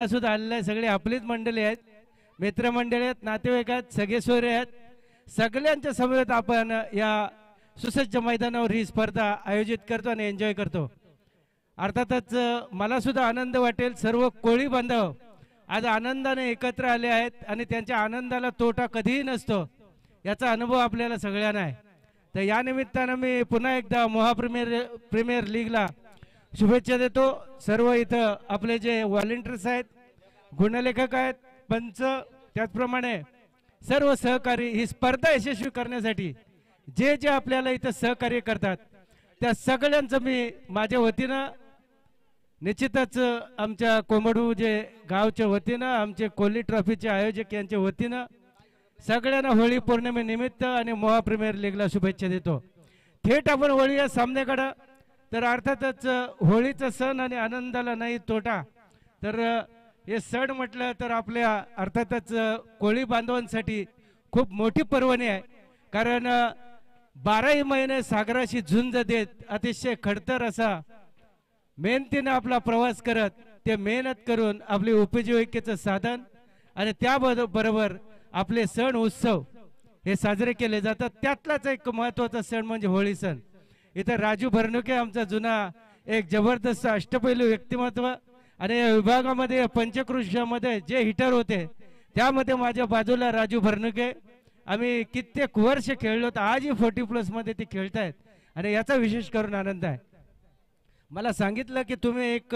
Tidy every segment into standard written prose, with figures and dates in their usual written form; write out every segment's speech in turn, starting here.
सुद्धा आलेले आहे, सगळे आपलीच मंडळी आहेत, मित्रमंडळी आहेत, नातेवाईक आहेत, सगळे सोयरे आहेत. सगळ्यांच्या समवेत आपण या सुसज्ज मैदानावर ही स्पर्धा आयोजित करतो आणि एन्जॉय करतो. अर्थातच मला सुद्धा आनंद वाटेल, सर्व कोळी बांधव आज आनंदाने एकत्र आले आहेत आणि त्यांच्या आनंदाला तोटा कधीही नसतो याचा अनुभव आपल्याला सगळ्यांना आहे. तर या निमित्तानं मी पुन्हा एकदा प्रीमियर लीगला शुभेच्छा देतो. सर्व इथं आपले जे व्हॉलेंटियर्स आहेत, गुणलेखक आहेत, पंच, त्याचप्रमाणे सर्व सहकारी ही स्पर्धा यशस्वी करण्यासाठी जे जे आपल्याला इथं सहकार्य करतात त्या सगळ्यांचं मी माझ्या वतीनं निश्चितच आमच्या कोंबडू जे गावच्या वतीनं आमचे कोहली ट्रॉफीचे आयोजक यांच्या वतीनं सगळ्यांना होळी पौर्णिमेनिमित्त आणि मोहा प्रीमियर लीगला शुभेच्छा देतो. थेट आपण होळी या सामन्याकडं तर अर्थातच होळीचा सण आणि आनंदाला नाही तोटा. तर हे सण म्हटलं तर आपल्या अर्थातच कोळी बांधवांसाठी खूप मोठी पर्वणी आहे. कारण 12ही महिने सागराशी झुंज देत अतिशय खडतर असा मेहनतीनं आपला प्रवास करत ते मेहनत करून आपली उपजीविकेचं साधन आणि त्याबरोबर आपले सण उत्सव हे साजरे केले जातात. त्यातलाच एक महत्त्वाचा सण म्हणजे होळी सण. इथं राजू भरणुके आमचा जुना एक जबरदस्त अष्टपैलू व्यक्तिमत्व आणि या विभागामध्ये पंचकृष्यामध्ये जे हिटर होते त्यामध्ये माझ्या बाजूला राजू भरणुके. आम्ही कित्येक वर्ष खेळलो तर आजही 40+ मध्ये ते खेळतायत आणि याचा विशेष करून आनंद आहे. मला सांगितलं की तुम्ही एक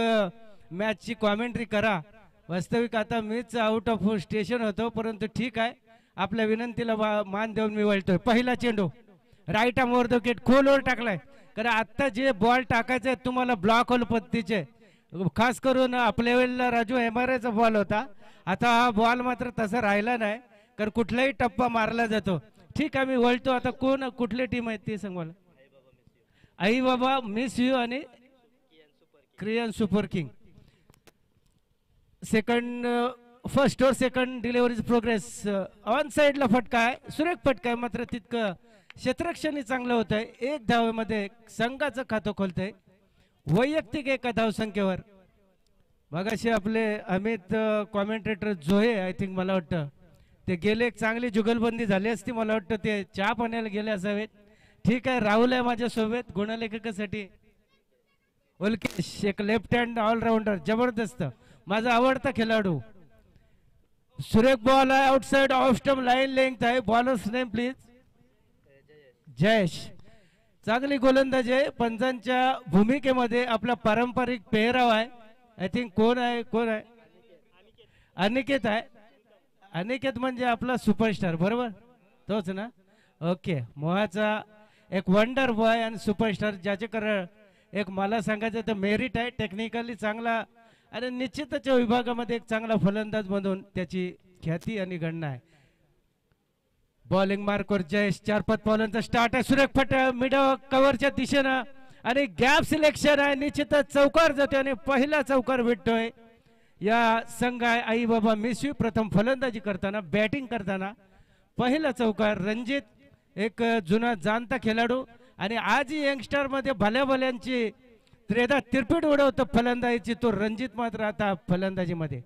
मॅचची कॉमेंट्री करा. वास्तविक आता मीच आउट ऑफ स्टेशन होतो, परंतु ठीक आहे, आपल्या विनंतीला मान देऊन मी वळतोय. पहिला चेंडू राईट आर्मवर विकेट खोलवर टाकलाय. कारण आत्ता जे बॉल टाकायचे आहेत तुम्हाला ब्लॉक होल पद्धतीचे, खास करून आपल्या वेळेला राजू MRAचा बॉल होता. आता हा बॉल मात्र तसा राहिला नाही, कारण कुठलाही टप्पा मारला जातो. ठीक आहे, मी वळतो. आता कोण कुठली टीम आहे ते सांग मला. आई बाबा मिस यू आणि Kurien super king. Second first और सेकंड डिलिव्हरी प्रोग्रेस. ऑन साइडला फटका आहे, सुरेख फटका आहे, मात्र तितकं क्षेत्ररक्षणही चांगलं होत आहे. एक धावेमध्ये संघाचं खातं खोलतंय वैयक्तिक एका धावसंख्येवर. मगाशी आपले अमित कॉमेंटेटर जोहे आय थिंक मला वाटतं ते गेले, एक चांगली जुगलबंदी झाली असती. मला वाटतं ते चहा पाण्याला गेले असावेत. ठीक आहे, राहुल आहे माझ्यासोबत गुणलेखकासाठी. ओलकेश एक लेफ्ट हँड ऑलराऊंडर जबरदस्त, माझा आवडता खेळाडू. सुरेख बॉल आहे, outside off stump, line length आहे. Bowlers name please. जयेश चांगली गोलंदाजी आहे. पंचांच्या भूमिकेमध्ये आपला पारंपरिक पेहराव आहे. आय थिंक कोण आहे अनिकेत आहे. अनिकेत म्हणजे आपला सुपरस्टार, बरोबर तोच ना. ओके, मोहाचा एक वंडर बॉय आणि सुपरस्टार, ज्याच्याकडे एक मला सांगायचं तर मेरिट आहे, टेक्निकली चांगला आणि निश्चितच विभागामध्ये एक चांगला फलंदाज म्हणून त्याची ख्याती आणि गणना आहे. बॉलिंग मार्कवर जयेश 4-5 बॉलांचा स्टार्ट आहे. सुरेख फट मिड कव्हरच्या दिशेनं आणि गॅप सिलेक्शन आहे. निश्चितच चौकार जाते आणि पहिला चौकार भेटतोय या संघ आहे आई बाबा मिस यू. प्रथम फलंदाजी करताना बॅटिंग करताना पहिला चौकार. रणजित एक जुना जाणता खेळाडू आणि आज यंगस्टर मध्ये भल्या भल्यांची त्रेधा तिरपीट उडवतो फलंदाजीची, तो रणजित मात्र आता फलंदाजीमध्ये.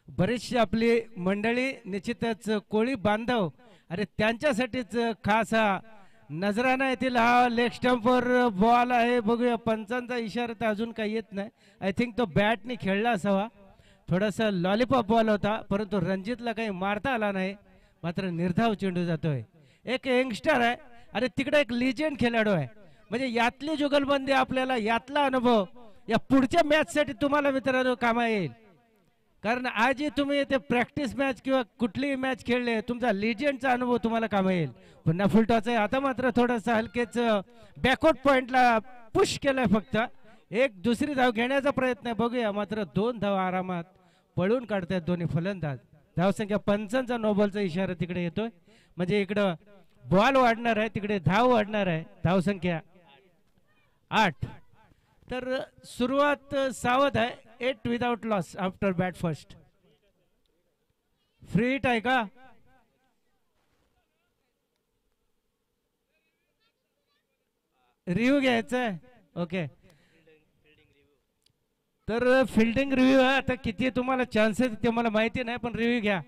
बरीचशी आपली मंडळी निश्चितच कोळी बांधव आणि त्यांच्यासाठीच खास हा नजराना येथील हा लेग स्टंपवर बॉल आहे. बघूया, पंचांचा इशारा तर अजून काही येत नाही. आय थिंक तो बॅटने खेळला असावा. थोडासा लॉलीपॉप बॉल होता, परंतु रणजितला काही मारता आला नाही, मात्र निर्धाव चेंडू जातोय. एक यंगस्टर आहे आणि तिकडे एक लिजेंड खेळाडू आहे. म्हणजे यातली जुगलबंदी आपल्याला, यातला अनुभव या पुढच्या मॅचसाठी तुम्हाला मित्रांनो कामा येईल. कारण आजही तुम्ही ते प्रॅक्टिस मॅच किंवा कुठलीही मॅच खेळले, तुमचा लिजेंडचा अनुभव तुम्हाला कामा येईल. पुन्हा फुलटॉस आहे. आता मात्र थोडासा हलकेच बॅकआउट पॉइंटला पुश केलाय, फक्त एक दुसरी धाव घेण्याचा प्रयत्न आहे. बघूया, मात्र 2 धाव आरामात पळून काढतात दोन्ही फलंदाज. धावसंख्या 5चा नोबलचा इशारा तिकडे येतोय, म्हणजे इकडं बॉल वाढणार आहे, तिकडे धाव वाढणार आहे. धावसंख्या 8. तर सुरुवात सावध आहे. 8 without loss after bat first. Free hit आहे का? रिव्ह्यू घ्यायचा आहे. ओके, तर फिल्डिंग रिव्ह्यू आता किती तुम्हाला चान्स आहेत ते मला माहिती नाही, पण रिव्ह्यू घ्या.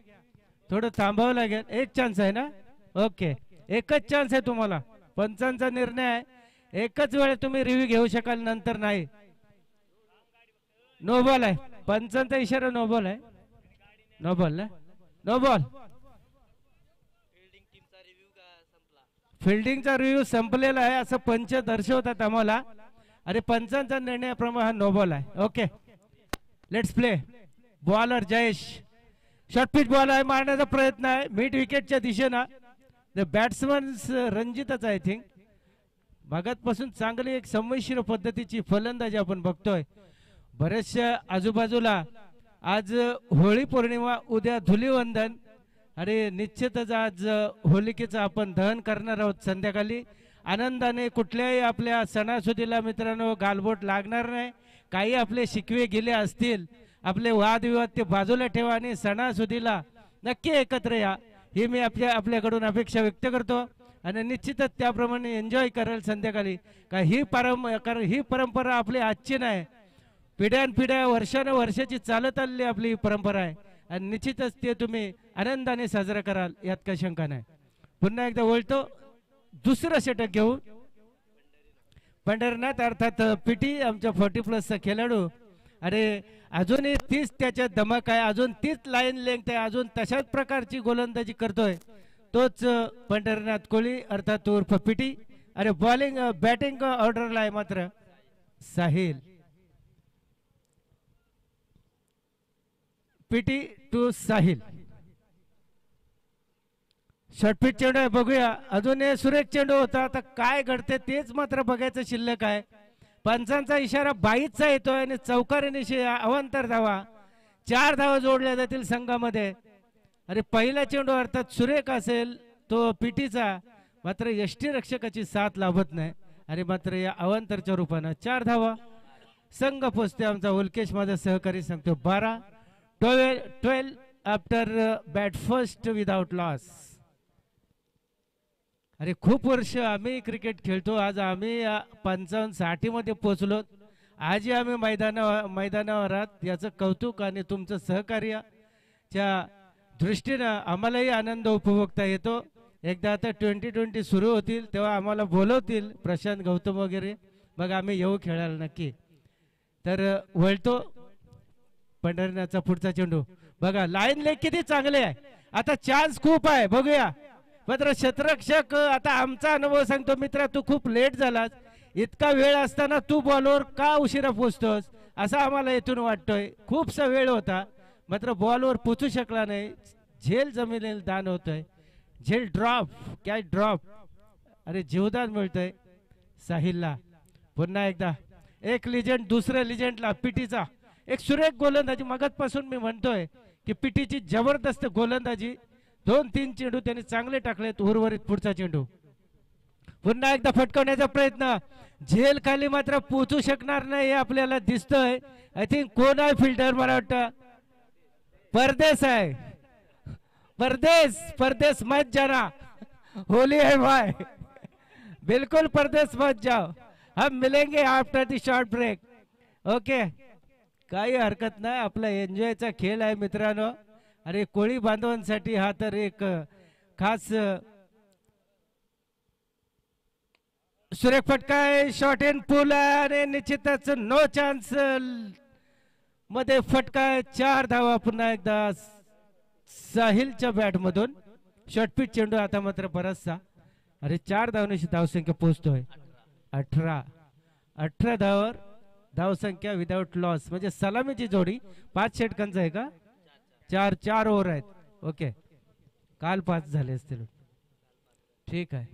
थोडं थांबावं लागेल. एक चान्स आहे ना? ओके, एकच चान्स आहे तुम्हाला. पंचांचा निर्णय आहे, एकच वेळ तुम्ही रिव्ह्यू घेऊ शकाल, नंतर नाही. नो बॉल आहे, पंचांचा इशारा नो बॉल आहे. नो बॉल ना, नो बॉल. फिल्डिंगचा रिव्ह्यू संपलेला आहे असं पंच दर्शवतात आम्हाला. अरे पंचांचा निर्णयाप्रमाणे हा नो बॉल आहे. Okay, let's play. Bowler Jayesh, short pitch ball आहे, मारण्याचा प्रयत्न आहे मिड विकेटच्या दिशेनं. द बॅट्समन रणजितच आय थिंक. भागातपासून चांगली एक संमिश्र पद्धतीची फलंदाजी आपण बघतोय. बऱ्याचशा आजूबाजूला आज होळी पौर्णिमा, उद्या धुलीवंदन. अरे निश्चितच आज होलिकेचं आपण दहन करणार आहोत संध्याकाळी. आनंदाने कुठल्याही आपल्या सणासुदीला मित्रांनो गालबोट लागणार नाही. काही आपले शिकवे गेले असतील, आपले वादविवाद ते बाजूला ठेवा आणि सणासुदीला नक्की एकत्र या, ही मी आपल्याकडून अपेक्षा व्यक्त करतो. आणि निश्चितच त्याप्रमाणे एन्जॉय कराल संध्याकाळी. कारण ही परंपरा आपली आजची नाही, पिढ्यानपिढ्या वर्षानुवर्षाची चालत आलेली आपली ही परंपरा आहे. आणि निश्चितच ते तुम्ही आनंदाने साजरा कराल, यात काही शंका नाही. पुन्हा एकदा बोलतो, दुसरं षटक घेऊन पंढरनाथ अर्थात पीटी आमच्या 40+ खेळाडू. अरे अजूनही तीच त्याच्यात धमक आहे, अजून तीच लाईन लेंथ आहे, अजून तशाच प्रकारची गोलंदाजी करतोय तोच पंढरनाथ कोळी अर्थात उर्फ पीटी. अरे बॉलिंग बॅटिंग ऑर्डरला आहे मात्र साहिल. पीटी टू साहिल. शॉर्टपिच चेंडू आहे, बघूया. अजून सुरेख चेंडू होता, आता काय घडते तेच मात्र बघायचं शिल्लक आहे. पंचांचा इशारा 22चा येतोय आणि चौकारीनिशी अवांतर धावा, 4 धावा जोडल्या जातील संघामध्ये. अरे पहिला चेंडू अर्थात सुरेख असेल तो पीटीचा, मात्र यष्टीरक्षकाची साथ लाभत नाही. आणि मात्र या अवांतरच्या रूपानं 4 धावा संघ पोचते. आमचा उल्केश माझा सहकारी सांगतो 12 after bat first without loss. अरे खूप वर्ष आम्ही क्रिकेट खेळतो, आज आम्ही 55-60 मध्ये पोहोचलो. आजही आम्ही मैदानावर आहात, याचं कौतुक आणि तुमचं सहकार्याच्या दृष्टीनं आम्हालाही आनंद उपभोगता येतो. एकदा आता 2020 सुरू होतील तेव्हा आम्हाला बोलवतील प्रशांत गौतम वगैरे, मग आम्ही येऊ खेळायला नक्की. तर वळतो पंढरनाथचा पुढचा चेंडू, बघा लाईन लेग किती चांगले आहे. आता चान्स खूप आहे, बघूया. मात्र क्षेत्ररक्षक, आता आमचा अनुभव सांगतो मित्रा, तू खूप लेट झालास. इतका वेळ असताना तू बॉलवर का उशिरा पोचतोस असं आम्हाला इथून वाटतोय. खूपसा वेळ होता मात्र बॉलवर पोचू शकला नाही. झेल जमिनीला दान होतोय, झेल ड्रॉप, कॅच ड्रॉप. अरे जीवदान मिळतंय साहिलला. पुन्हा एकदा एक लिजेंड दुसऱ्या लिजेंडला, पीटीचा एक सुरेख गोलंदाजी. मगतपासून मी म्हणतोय की पीटीची जबरदस्त गोलंदाजी. 2-3 चेंडू त्यांनी चांगले टाकलेत. उर्वरित पुढचा चेंडू पुन्हा एकदा फटकवण्याचा प्रयत्न, झेल खाली मात्र पोचू शकणार नाही हे आपल्याला दिसतोय. आय थिंक कोण आहे फिल्डर, मला वाटतं परदेस आहे. परदेस मत जाना, होली है भाई, बिल्कुल परदेस मत जाओ, हम मिलेंगे after the short break. Okay, काही हरकत नाही, आपला एन्जॉयचा खेळ आहे मित्रांनो. अरे कोळी बांधवांसाठी हा तर एक खास सुरेख फटका आहे. शॉर्ट एंड पूल आहे आणि निश्चितच नो चान्स मध्ये फटका आहे. 4 धावा पुन्हा एकदा साहिलच्या बॅट मधून. शॉर्ट पिच चेंडू आता मात्र बराचसा. अरे 4 धावण्याची धावसंख्या पोहोचतोय 18 धावावर धावसंख्या विदाउट लॉस. म्हणजे सलामीची जोडी 5 षटकांचा आहे का? 4 ओव्हर आहेत. ओके, काल 5 झाले असतील. ठीक आहे,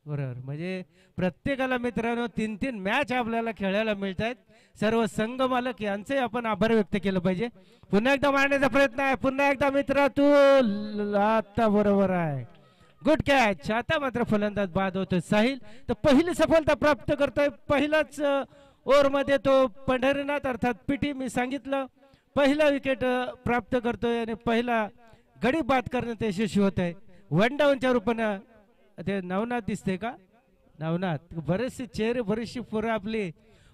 बरोबर. म्हणजे प्रत्येकाला मित्रांनो 3-3 मॅच आपल्याला खेळायला मिळत आहेत. सर्व संघ मालक यांचे आपण आभार व्यक्त केलं पाहिजे. पुन्हा एकदा मारण्याचा प्रयत्न आहे. पुन्हा एकदा मित्र तू आता बरोबर आहे, गुड कॅच. आता मात्र फलंदाज बाद होतोय साहिल. तर पहिली सफलता प्राप्त करतोय. पहिलाच ओव्हर मध्ये तो पंढरीनाथ अर्थात पीटी, मी सांगितलं पहिला विकेट प्राप्त करतोय आणि पहिला गडी बाद करण्यात यशस्वी होत आहे. 1 डाऊनच्या रूपानं. ते नवनाथ दिसते का? नवनाथ. बरेचसे चेहरे, बरीचशी पोरं आपली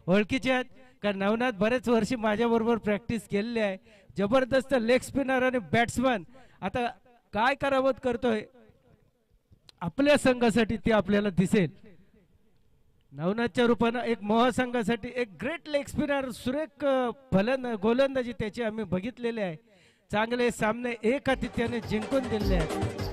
ओळखीचे आहेत. कारण नवनाथ बरेच वर्षी माझ्याबरोबर प्रॅक्टिस केलेली आहे. जबरदस्त लेग स्पिनर आणि बॅट्समन. आता काय करावं करतोय आपल्या संघासाठी ते आपल्याला दिसेल. नवनाथच्या रूपानं एक महासंघासाठी एक ग्रेट लेग स्पिनर, सुरेख गोलंदाजी त्याची आम्ही बघितलेली आहे. चांगले सामने एक आतिथ्याने जिंकून दिले आहेत.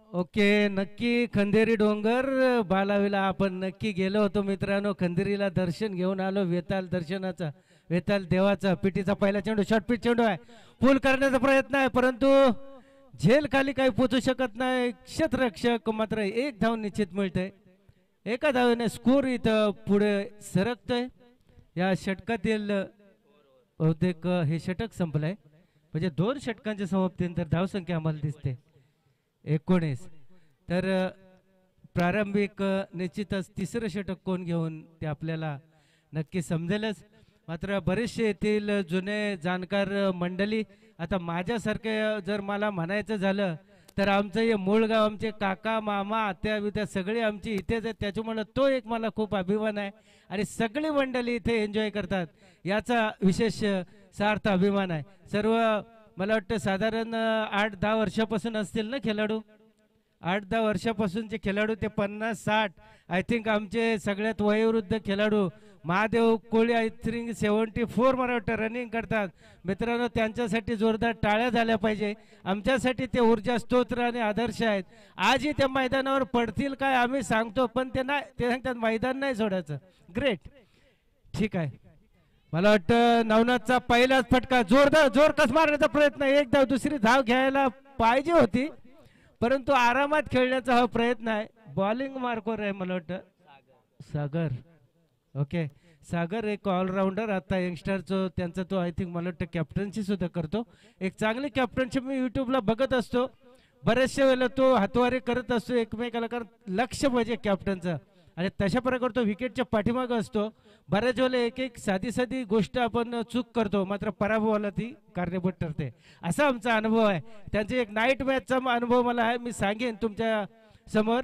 ओके, नक्की खंदेरी डोंगर बालावीला आपण नक्की गेलो होतो मित्रांनो. खंदेरीला दर्शन घेऊन आलो वेताल दर्शनाचा, वेताल देवाचा. पिटीचा पहिला चेंडू, शॉर्टपिच चेंडू आहे, पूल करण्याचा प्रयत्न आहे परंतु झेल खाली काही पोचू शकत नाही क्षेत्ररक्षक. मात्र एक धाव निश्चित मिळते. एका धावेने स्कोर इथं पुढे सरकतोय. या षटकातील बहुतेक हे षटक संपलंय, म्हणजे 2 षटकांच्या समाप्तीनंतर धावसंख्या आम्हाला दिसते 19. तर प्रारंभिक निश्चितच तिसरं षटक कोण घेऊन ते आपल्याला नक्की समजेलच. मात्र बरेचसे येथील जुने जाणकार मंडळी, आता माझ्यासारखे जर मला म्हणायचं झालं तर आमचं हे मूळ गाव, आमचे काका मामा आत्या बित्या सगळे आमची इथेच आहेत. त्याच्यामुळे तो एक मला खूप अभिमान आहे आणि सगळी मंडळी इथे एन्जॉय करतात याचा विशेष सार्थ अभिमान आहे. सर्व मला वाटतं साधारण 8-10 वर्षापासून असतील ना खेळाडू, 8-10 वर्षापासूनचे खेळाडू ते 50-60 आय थिंक आमचे सगळ्यात वयोवृद्ध खेळाडू महादेव कोळी आय थिंक 74 मला वाटतं रनिंग करतात. मित्रांनो त्यांच्यासाठी जोरदार टाळ्या झाल्या पाहिजे. आमच्यासाठी ते ऊर्जा स्तोत्र आणि आदर्श आहेत. आजही त्या मैदानावर पडतील काय आम्ही सांगतो, पण ते नाही, ते सांगतात मैदान नाही सोडायचं. ग्रेट, ठीक आहे. मला वाटतं नवनाथचा पहिलाच फटका, जोरदार जोर कस मारण्याचा प्रयत्न, एक धाव, दुसरी धाव घ्यायला पाहिजे होती परंतु आरामात खेळण्याचा हा प्रयत्न आहे. बॉलिंग मार्कवर आहे मला वाटतं सागर. ओके, सागर एक ऑलराऊंडर, आता यंगस्टरचं त्यांचा तो आय थिंक मला वाटतं कॅप्टन्सी सुद्धा करतो. एक चांगली कॅप्टनशिप मी युट्यूबला बघत असतो बरेचशा वेळेला, तो हातवारे करत असतो एकमेकाला, कारण लक्ष पाहिजे कॅप्टनचं आणि तशा प्रकारे तो विकेटच्या पाठीमागं असतो. बऱ्याच वेळेला एक साधी साधी गोष्ट आपण चूक करतो मात्र पराभवाला ती कारणीभूत ठरते. असा आमचा अनुभव आहे. त्यांचे एक नाईट मॅचचा अनुभव मला आहे, मी सांगेन तुमच्या समोर.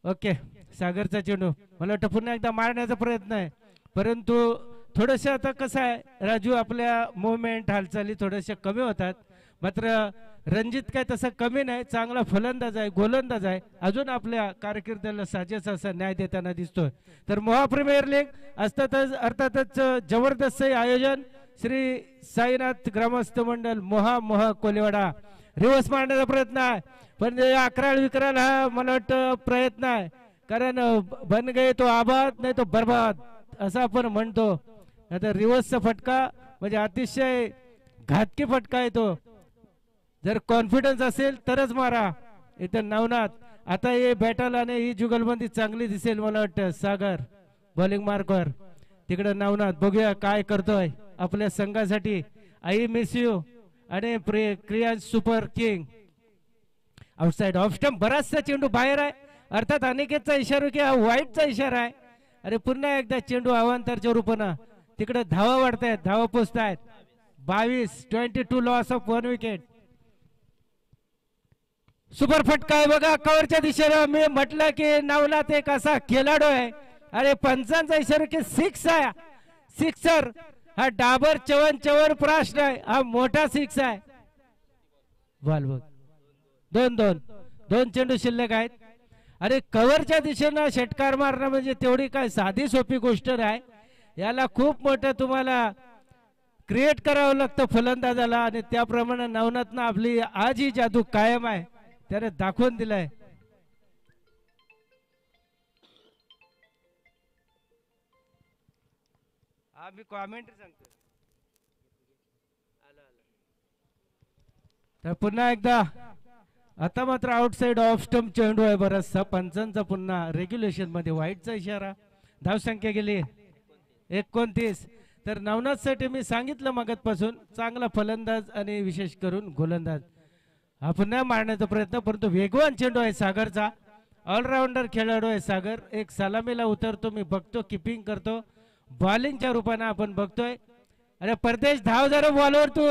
ओके, सागरचा चेंडू मला वाटतं पुन्हा एकदा मारण्याचा प्रयत्न आहे परंतु थोडंसं आता कसं आहे राजू, आपल्या मुवमेंट हालचाली थोड्याशा कमी होतात. मात्र रणजित काय तसा कमी नाही, चांगला फलंदाज आहे, गोलंदाज आहे, अजून आपल्या कारकिर्दीला साजेसा असा न्याय देताना दिसतोय. तर मोहा प्रीमियर लीग असतातच, अर्थातच जबरदस्त आयोजन श्री साईनाथ ग्रामस्थ मंडळ मोहा कोलेवाडा. रिवर्स मारण्याचा प्रयत्न आहे पण अकराळ विकराळ हा मला वाटतं प्रयत्न आहे, कारण बन गए तो आबाद नाही तो बर्बाद असं आपण म्हणतो. आता रिवर्सचा फटका म्हणजे अतिशय घातकी फटका आहे तो. जर कॉन्फिडन्स असेल तरच मारा. इथं नवनाथ आता हे बॅटल आणि ही जुगलबंदी चांगली दिसेल मला वाटतं. सागर बॉलिंग मार्कवर, तिकडे नवनाथ, बघूया काय करतोय आपल्या संघासाठी. आई मिस यू आणि Kriyansh super king. Outside off stump, बराचसा चेंडू बाहेर आहे, अर्थात अनिकेतचा इशारा की हा वाईटचा इशारा आहे. अरे पुन्हा एकदा चेंडू अवांतरच्या रूपानं तिकडे धावा वाढतायत, धावा पोचतायत. 22 लॉस ऑफ 1 विकेट. सुपर फटका आहे बघा कव्हरच्या दिशेने. मी म्हटलं की नवनाथ एक असा खेळाडू आहे, अरे पंचांचा इशारा की 6 आहे, सिक्सर. हा डाबर चवन प्रश्न आहे, हा मोठा 6 आहे. बॉल बघ, 2 चेंडू शिल्लक आहेत. अरे कव्हरच्या दिशेनं षटकार मारणं म्हणजे तेवढी काय साधी सोपी गोष्ट नाही, याला खूप मोठं तुम्हाला क्रिएट करावं लागतं फलंदाजाला आणि त्याप्रमाणे नवनाथनं आपली आज ही जादू कायम आहे त्याने दाखवून दिलाय. आम्ही कॉमेंट्री सांगतो. तर पुन्हा एकदा आता मात्र आउटसाइड ऑफ स्टंप चेंडू आहे बराचसा. पंचांचा पुन्हा रेग्युलेशन मध्ये व्हाईटचा इशारा. धावसंख्या गेली 29. तर नवनाथ साठी मी सांगितलं मगतपासून चांगला फलंदाज आणि विशेष करून गोलंदाज. हा पुन्हा मारण्याचा प्रयत्न परंतु वेगवान चेंडू आहे सागरचा. ऑलराऊंडर खेळाडू आहे सागर. एक सलामीला उतरतो, मी बघतो, किपिंग करतो बॉलिंगच्या रूपाने आपण बघतोय. अरे परदेश धाव जरा बॉलवर तू.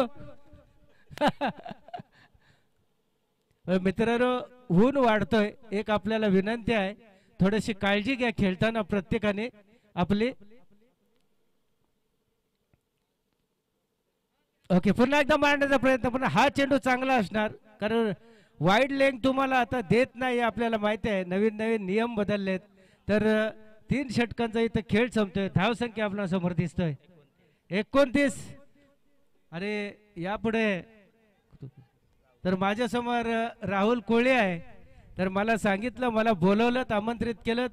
मित्रांनो ऊन वाढतोय, एक आपल्याला विनंती आहे थोडीशी काळजी घ्या खेळताना प्रत्येकाने आपली. ओके पुन्हा एकदा मारण्याचा प्रयत्न, पण हा चेंडू चांगला असणार कारण वाईड लेंथ तुम्हाला आता देत नाही आपल्याला माहिती आहे. नवीन नवीन नियम बदललेत तर 3 षटकांचा इथं खेळ संपतोय. धावसंख्या आपल्या समोर दिसतोय 29. अरे यापुढे तर माझ्या समोर राहुल कोळी आहे. तर मला सांगितलं, मला बोलवलं, आमंत्रित केलं,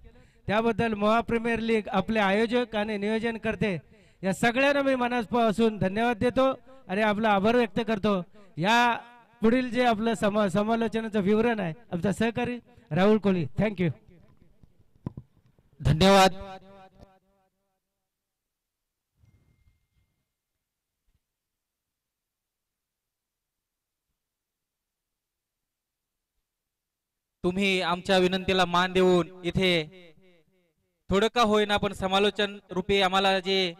त्याबद्दल मोहा प्रीमियर लीग आपले आयोजक आणि नियोजन करते या सगळ्यांना मी मनापासून धन्यवाद देतो आणि आपला आभार व्यक्त करतो. या पुढील जे आपलं समालोचनाचं विवरण आहे आमचा सहकारी राहुल कोळी. थँक्यू. धन्यवाद. तुम्ही आमच्या विनंतीला मान देऊन इथे थोडं का होईना पण समालोचन रूपी आम्हाला जे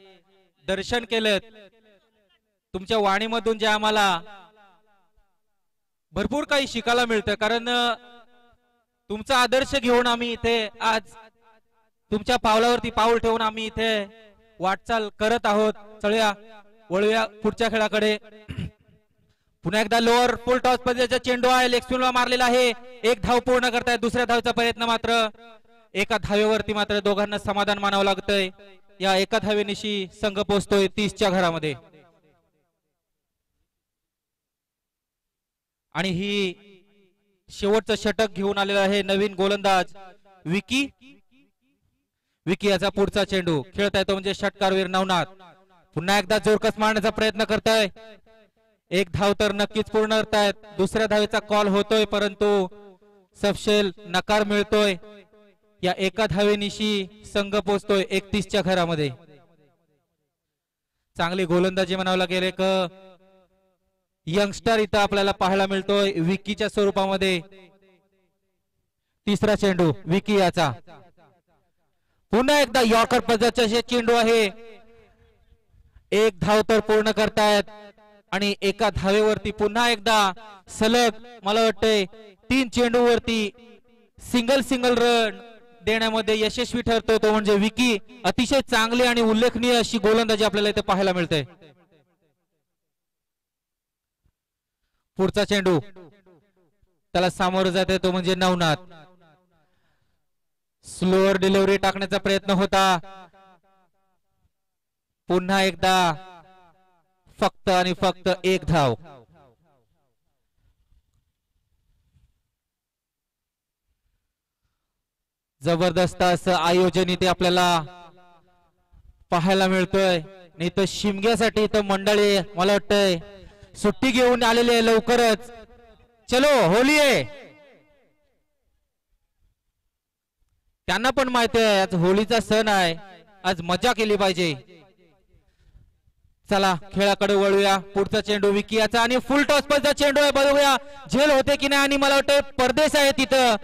दर्शन केलं, तुमच्या वाणीमधून जे आम्हाला भरपूर काही शिकायला मिळतं. कारण तुमचा आदर्श घेऊन आम्ही इथे आज तुमच्या पावलावरती पाऊल ठेवून आम्ही इथे वाटचाल करत आहोत. चळूया वळूया पुढच्या खेळाकडे. पुन्हा एकदा लोअर फुल टॉस पद्धतीचा चेंडू आहे, लेग स्पिनला मारलेला आहे. एक धाव पूर्ण करतायत. दुसऱ्या धावचा प्रयत्न मात्र एका धावेवरती मात्र दोघांना समाधान मानावं लागतंय. या एका धावेनिशी संघ पोहोचतोय 30च्या घरामध्ये. आणि ही शेवटचं षटक घेऊन आलेला आहे नवीन गोलंदाज विकी. विकी याचा पुढचा चेंडू खेळता येतो म्हणजे षटकारवीर नवनाथ. पुन्हा एकदा जोरकस मारण्याचा प्रयत्न करताय. एक धाव तर नक्कीच पूर्ण करतायत. दुसऱ्या धावेचा कॉल होतोय परंतु सपशेल नकार मिळतोय. या एका धावेनिशी संघ पोहोचतोय 31च्या घरामध्ये. चांगली गोलंदाजी म्हणावं लागेल. एक यंगस्टर इथं आपल्याला पाहायला मिळतोय विकीच्या स्वरूपामध्ये. तिसरा चेंडू विकी याचा. पुन्हा एकदा यॉर्कर पद्धतीचा चेंडू आहे. एक धाव तर पूर्ण करतायत आणि एका धावेवरती पुन्हा एकदा सलग मला वाटतंय 3 चेंडूवरती सिंगल रन देण्यामध्ये यशस्वी ठरतो तो म्हणजे विकी. अतिशय चांगली आणि उल्लेखनीय अशी गोलंदाजी आपल्याला इथे पाहायला मिळते. पुढचा चेंडू त्याला सामोरं जाते तो म्हणजे नवनाथ. स्लोअर डिलिव्हरी टाकण्याचा प्रयत्न होता. पुन्हा एकदा फक्त आणि फक्त एक धाव. जबरदस्त असं आयोजन इथे आपल्याला पाहायला मिळतोय. नाही तर शिमग्यासाठी इथं मंडळी मला वाटतंय सुट्टी घेऊन आलेली आहे लवकरच. चलो होली आहे. त्यांना पण माहिती आहे आज होळीचा सण आहे, आज मजा केली पाहिजे. चला खेळाकडे वळूया. पुढचा चेंडू विकी याचा आणि फुल टॉस पचा चेंडू आहे. बघूया झेल होते की नाही. आणि मला वाटतं परदेश आहे तिथं.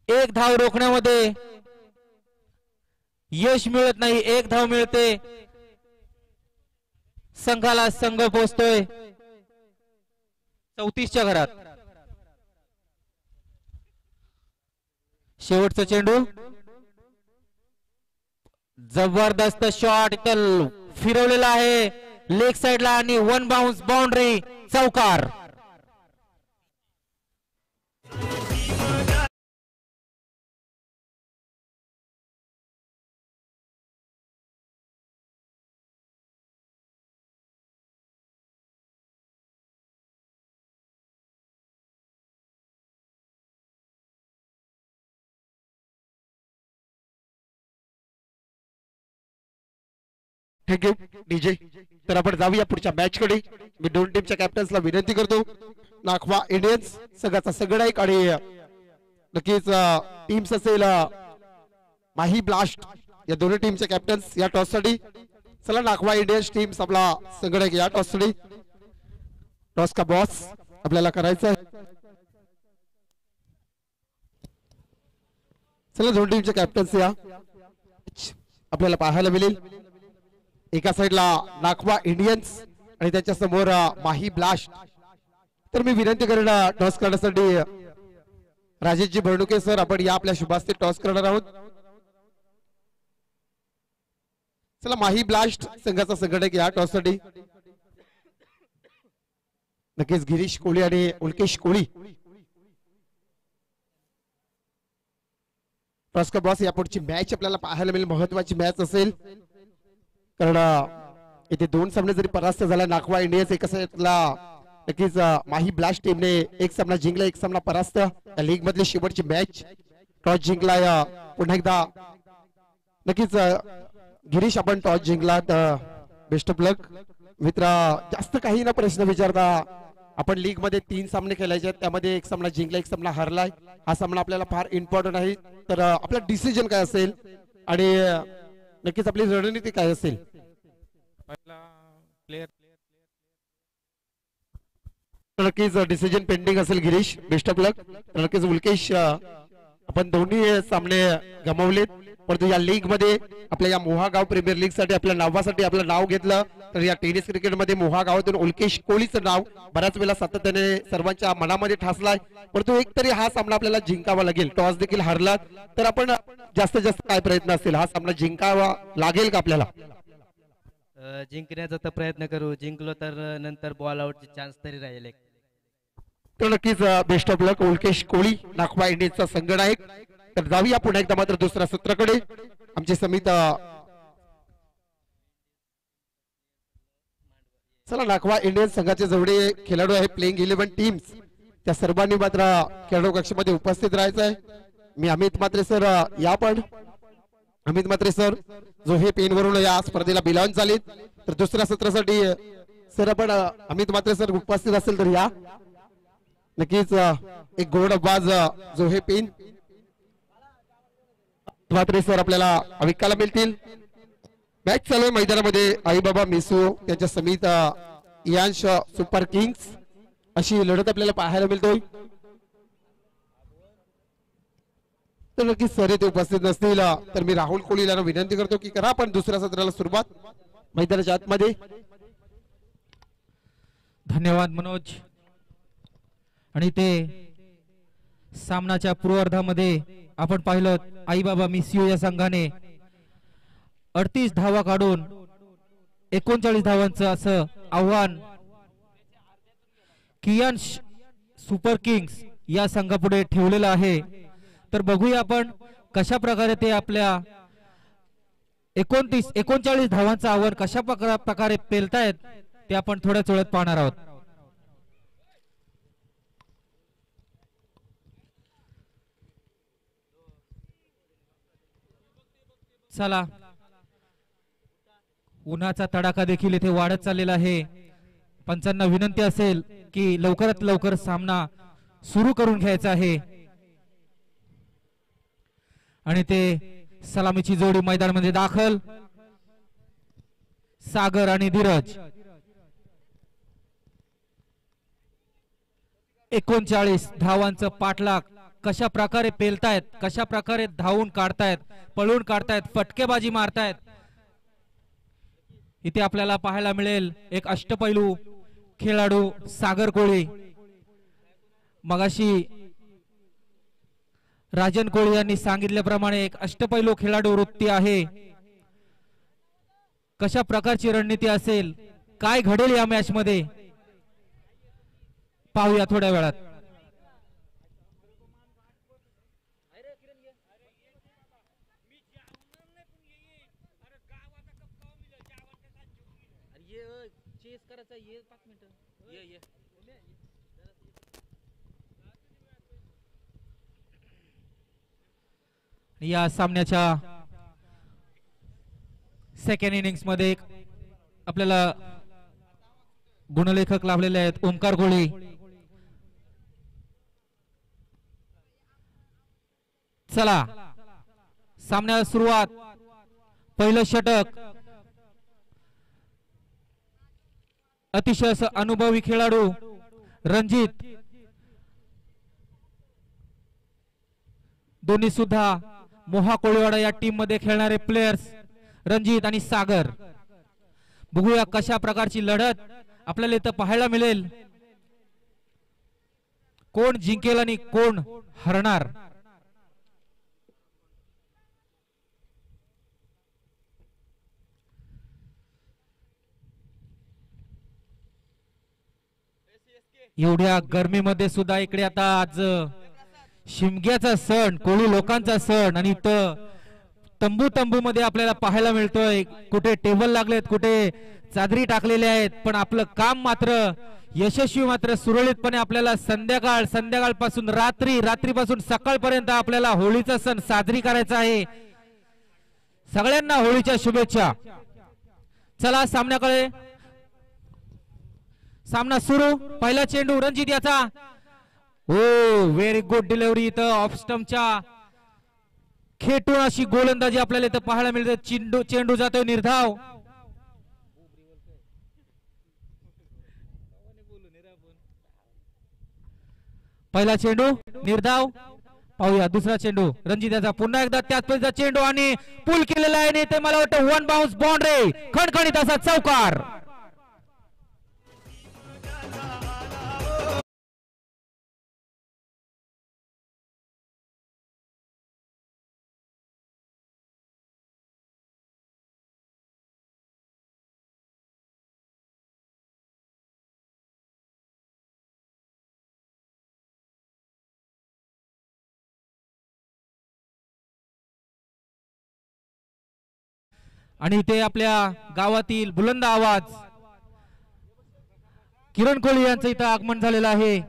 एक धाव रोखण्यामध्ये यश मिळत नाही. एक धाव मिळते. संघाला संघ पोहोचतोय 34च्या घरात. शेवटचा चेंडू जबरदस्त शॉट इथं फिरवलेला आहे लेग साइडला आणि 1 बाउन्स बाउंड्री चौकार. Thank you DJ. तर आपण जाऊया पुढच्या मॅच कडे. मी दोन टीमच्या कॅप्टन्सला विनंती करतो. नाखवा इंडियन्स सगळ्याचा सगळा एक आणि नक्कीच टीम्स असेल माही ब्लास्ट या दोन्ही टीमचे कॅप्टन्स या टॉस साठी. चला नाखवा इंडियन्स टीम्स आपला संगणक या टॉस साठी. टॉस का बॉस आपल्याला करायचा आहे. चला दोन टीमचे कॅप्टन्स या आपल्याला पाहायला मिळेल. एका साईडला नाखवा इंडियन्स आणि त्याच्या समोर माही ब्लास्ट. तर मी विनंती करेन टॉस करण्यासाठी राजेशजी भरडुके सर, आपण या आपल्या शुभास्ते टॉस करणार आहोत. चला, माही ब्लास्ट संघाचा संघटक या टॉस साठी. नक्कीच गिरीश कोळी आणि उल्केश कोळी. टॉस का बॉस, यापुढची मॅच आपल्याला पाहायला मिळेल. महत्वाची मॅच असेल, कारण इथे 2 सामने जरी परास्त झाला नाखवा इंडियन्स एका साईडला, नक्कीच माही ब्लास्ट टीमने एक सामना जिंकला, एक सामना परास्त. या लीग मधली शेवटची मॅच टॉस जिंकला. पुन्हा एकदा नक्कीच गिरीश, आपण टॉस जिंकला तर बेस्ट ऑफ लक मित्रा. जास्त काही ना प्रश्न विचारता, आपण लीग मध्ये 3 सामने खेळायचे आहेत, त्यामध्ये एक सामना जिंकला, एक सामना हरलाय. हा सामना आपल्याला फार इम्पॉर्टंट आहे. तर आपला डिसिजन काय असेल आणि नक्कीच आपली रणनीती काय असेल. नक्कीच डिसिजन पेंडिंग असेल गिरीश, बेस्ट ऑफ लक. नक्कीच उल्केश, आपण दोन्ही सामने गमावलेत, परंतु या लीग मध्ये आपल्या या मोहागाव प्रीमियर लीग साठी आपल्या नावासाठी आपलं नाव घेतलं. तर या टेनिस क्रिकेट मध्ये मोहागावातून उल्केश कोहलीचं नाव बऱ्याच वेळा सातत्याने सर्वांच्या मनामध्ये ठासलाय. परंतु एक तरी हा सामना आपल्याला जिंकावा लागेल. टॉस देखील हरला तर आपण जास्तीत जास्त काय प्रयत्न असेल, हा सामना जिंकावा लागेल का आपल्याला? जिंकण्याचा तर प्रयत्न करू. जिंकलो तर नंतर बॉल आउटचे चान्स तरी राहील एक. तर नक्कीच बेस्ट ऑफ लक उल्केश कोहली, नाखवा इंडियन्सचा संघनायक. तर जाऊया पुन्हा एकदा मात्र दुसऱ्या सत्राकडे. आमची समिती, चला, नाखवा इंडियन्स संघाचे जेवढे खेळाडू आहे प्लेइंग 11 टीम्स, त्या सर्वांनी मात्र खेळाडू कक्षामध्ये उपस्थित राहायचं आहे. मी अमित म्हात्रे सर, या पण अमित म्हात्रे सर जो हे पेन वरून या स्पर्धेला बिलॉन्ग झालेत. तर दुसऱ्या सत्रासाठी सर आपण अमित म्हात्रे सर उपस्थित असेल तर या. नक्कीच एक गोड आवाज जो हे पेन म्हात्रे सर आपल्याला ऐकायला मिळतील. मॅच चालू आहे मैदानामध्ये. आई बाबा मिसू त्यांच्या समित इयांश सुपर किंग्स अशी लढत आपल्याला पाहायला मिळतोय. तर नक्कीच सर इथे उपस्थित नसतील तर मी राहुल कोहलीला विनंती करतो की करा आपण दुसऱ्या सत्राला सुरुवात मैदानाच्या आतमध्ये. धन्यवाद मनोज. आणि ते सामनाच्या पूर्वार्धामध्ये आपण पाहिलं आई बाबा मिस यू या संघाने 38 धावा काढून 39 धावांचं असं आव्हान कियान सुपर किंग्स या संघापुढे ठेवलेलं आहे. तर बघूया आपण कशा प्रकारे ते आपल्या 39 धावांचं आव्हान कशा प्रकारे पेलतायत ते आपण थोड्याच वेळात पाहणार आहोत. चला, उन्हाचा तडाखा देखील इथे वाढत चाललेला आहे. पंचांना विनंती असेल की लवकरात लवकर सामना सुरू करून घ्यायचा आहे. आणि ते सलामीची जोडी मैदानामध्ये दाखल. सागर आणि धीरज. 39 धावांचं पाठलाग कशा प्रकारे पेलतायत, कशा प्रकारे धावून काढतायत, पळून काढतायत, फटकेबाजी मारतायत. इथे आपल्याला पाहायला मिळेल एक अष्टपैलू खेळाडू सागर कोळी. मगाशी राजन कोळी यांनी सांगितल्याप्रमाणे एक अष्टपैलू खेळाडू वृत्ती आहे. कशा प्रकारची रणनीती असेल, काय घडेल या मॅच मध्ये पाहूया थोड्या वेळात. या सामन्याच्या सेकंड इनिंग्स मध्ये आपल्याला गुणलेखक लाभलेले आहेत ओमकार कोळी. चला, सामन्याला सुरुवात. पहिलं षटक अतिशय अनुभवी खेळाडू रणजित, दोन्ही सुद्धा मोहा कोळीवाडा या टीम मध्ये खेळणारे प्लेयर्स. रणजित आणि सागर. बघूया कशा प्रकारची लढत आपल्याला इथं पाहायला मिळेल. कोण जिंकेल आणि कोण हरणार. एवढ्या गर्मीमध्ये सुद्धा इकडे आता आज शिमग्याचा सण, कोळी लोकांचा सण, आणि तंबू तंबू मध्ये आपल्याला पाहायला मिळतोय. कुठे टेबल लागलेत, कुठे चादरी टाकलेल्या आहेत, पण आपलं काम मात्र यशस्वी, मात्र सुरळीतपणे आपल्याला संध्याकाळपासून रात्रीपासून सकाळपर्यंत आपल्याला होळीचा सण साजरी करायचा आहे. सगळ्यांना होळीच्या शुभेच्छा. चला सामन्याकडे. सामना सुरू. पहिला चेंडू रणजित याचा. हो, व्हेरी गुड डिलिव्हरी. इथं ऑफ स्टंपच्या खेटून अशी गोलंदाजी आपल्याला इथं पाहायला मिळते. चेंडू जातोय निर्धाव. पहिला चेंडू निर्धाव. पाहूया दुसरा चेंडू रणजित याचा. पुन्हा एकदा त्याच पद्धतीचा चेंडू आणि पुल केलेला आहे. ते मला वाटतं वन बाउन्स बाउंड्री, खणखणीत असा चौकार. आणि ते आपल्या गावातील बुलंद आवाज किरण कोळी यांचं इथं आगमन झालेलं आहे.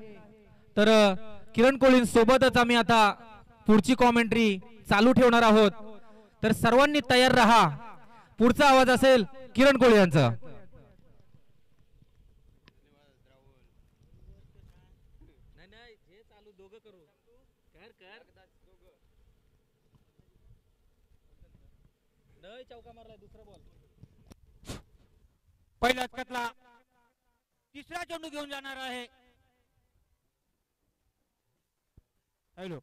तर किरण कोळींसोबतच आम्ही आता पुढची कॉमेंट्री चालू ठेवणार आहोत. तर सर्वांनी तयार राहा. पुढचा आवाज असेल किरण कोळी यांचा. पहिल्या षटकातला तिसरा चेंडू घेऊन जाणार आहे. Hello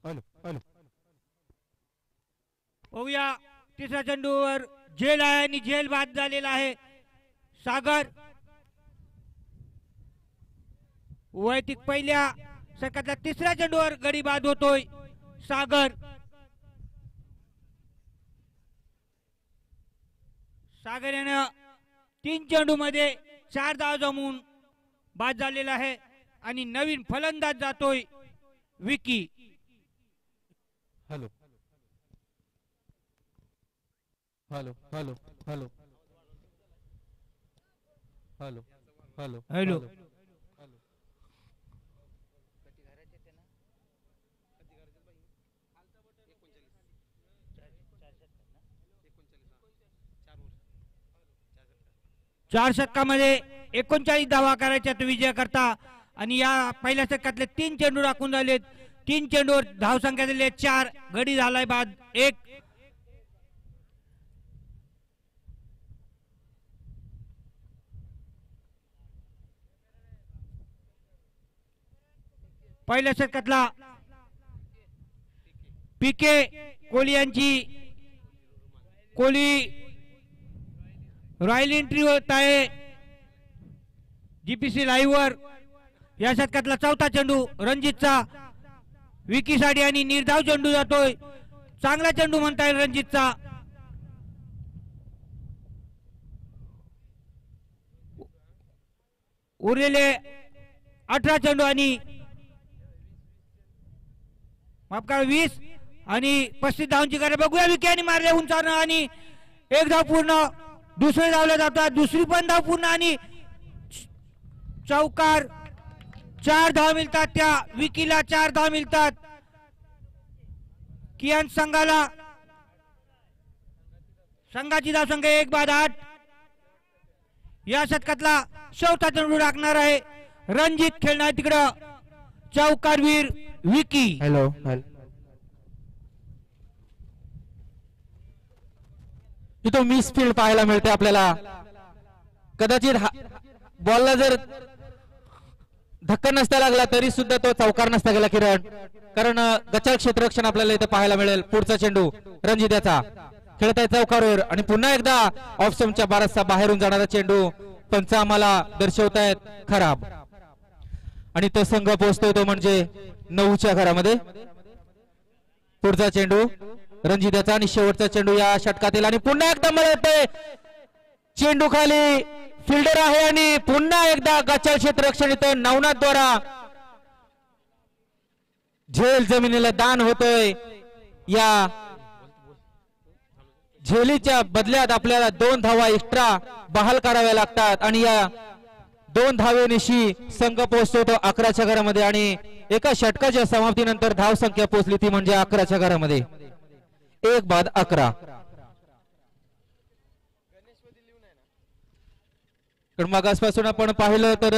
hello hello. बघूया तिसऱ्या चेंडूवर झेल आहे आणि झेल बाद झालेला आहे. सागर वैयक्तिक पहिल्या षटकातल्या तिसऱ्या चेंडूवर गडी बाद होतोय. सागर यानं 3 चेंडू मध्ये 4 धाव जमवून बाद झालेला आहे. आणि नवीन फलंदाज जातोय Vicky. Hello hello hello hello hello hello hello. चार षटकामध्ये 39 धावा करायच्या विजय करता. आणि या पहिल्या षटकातले 3 चेंडू राखून झालेत. 3 चेंडूवर धाव संख्या दिली 4. गडी झालाय बाद 1. पहिल्या षटकातला पीके कोहली यांची कोहली रॉयल एंट्री होत आहे जीपीसी लाईव्ह वर. या षटकातला चौथा चेंडू रणजितचा विकीसाठी आणि निर्धाव चेंडू जातोय. चांगला चेंडू म्हणता येईल रणजितचा. उरलेले 18 चेंडू आणि माफ करा 20 आणि 35 धावांची गरज. बघूया विकी आणि मारले उंचावणं आणि 1 धाव पूर्ण. दुसरे धावले जातात. दुसरी पण धाव पूर्ण आणि चौकार. 4 धाव मिळतात त्या विकीला. 4 धाव मिळतात कियान संघाला. संघाची धाव संख्या 1 बाद 8. या षटकातला चौथा चेंडू राखणार आहे रणजित. खेळणार तिकडं चौकारवीर विकी. हॅलो. इथं मिस फील्ड पाहायला मिळते आपल्याला. कदाचित बॉलला जर धक्का नसता लागला तरी सुद्धा तो चौकार नसता गेला किरण. कारण गचाळ क्षेत्ररक्षण आपल्याला इथे पाहायला मिळेल. पुढचा चेंडू रणजित्याचा खेळत आहे चौकावर आणि पुन्हा एकदा ऑफ स्टंपच्या बारसचा बाहेरून जाणारा चेंडू पंच आम्हाला दर्शवतायत खराब. आणि तो संघ पोहोचतोय तो म्हणजे 9च्या घरामध्ये. पुढचा चेंडू रणजित्याचा आणि शेवटचा चेंडू या षटकातील आणि पुन्हा एकदा मला वाटतंय चेंडू खाली फिल्डर आहे आणि पुन्हा एकदा गचाळ क्षेत्ररक्षण इथं नवनाथ द्वारा झेल जमिनीला दान होतोय. या झेलीच्या बदल्यात आपल्याला 2 धावा एक्स्ट्रा बहाल कराव्या लागतात आणि या 2 धावेनिशी संघ पोहोचतो तो 11च्या घरामध्ये आणि एका षटकाच्या समाप्तीनंतर धाव संख्या पोहोचली ती म्हणजे 11च्या घरामध्ये 1-11. पण मागासपासून आपण पाहिलं तर